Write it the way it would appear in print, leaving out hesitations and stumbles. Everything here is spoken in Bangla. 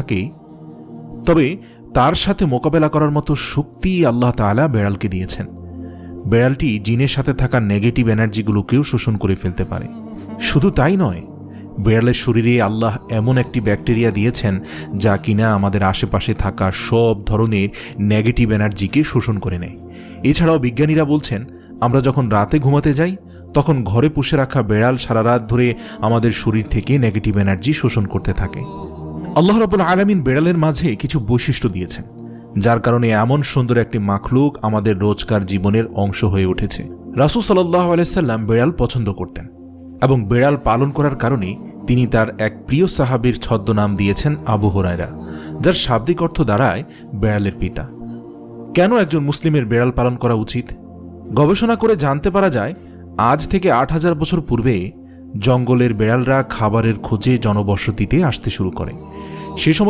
থাকে, তবে তার সাথে মোকাবেলা করার মতো শক্তি আল্লাহ তাআলা বেড়ালকে দিয়েছেন। বেড়ালটি জিনের সাথে থাকা নেগেটিভ এনার্জিগুলোকেও শোষণ করে ফেলতে পারে। শুধু তাই নয়, বেড়ালের শরীরে আল্লাহ এমন একটি ব্যাকটেরিয়া দিয়েছেন যা কিনা আমাদের আশেপাশে থাকা সব ধরনের নেগেটিভ এনার্জিকে শোষণ করে নেয়। এছাড়াও বিজ্ঞানীরা বলছেন, আমরা যখন রাতে ঘুমাতে যাই তখন ঘরে পুষে রাখা বেড়াল সারা রাত ধরে আমাদের শরীর থেকে নেগেটিভ এনার্জি শোষণ করতে থাকে। আল্লাহ রাব্বুল আলামিন বেড়ালের মাঝে কিছু বৈশিষ্ট্য দিয়েছেন, যার কারণে এমন সুন্দর একটি মাখলুক আমাদের রোজকার জীবনের অংশ হয়ে উঠেছে। রাসূল সাল্লাল্লাহু আলাইহি সাল্লাম বেড়াল পছন্দ করতেন এবং বেড়াল পালন করার কারণে তিনি তার এক প্রিয় সাহাবীর ছদ্মনাম দিয়েছেন আবু হুরায়রা, যার শাব্দিক অর্থ দাঁড়ায় বেড়ালের পিতা। কেন একজন মুসলিমের বেড়াল পালন করা উচিত? গবেষণা করে জানতে পারা যায়, আজ থেকে ৮,০০০ বছর পূর্বে জঙ্গলের বেড়ালরা খাবারের খোঁজে জনবসতিতে আসতে শুরু করে। সে সময়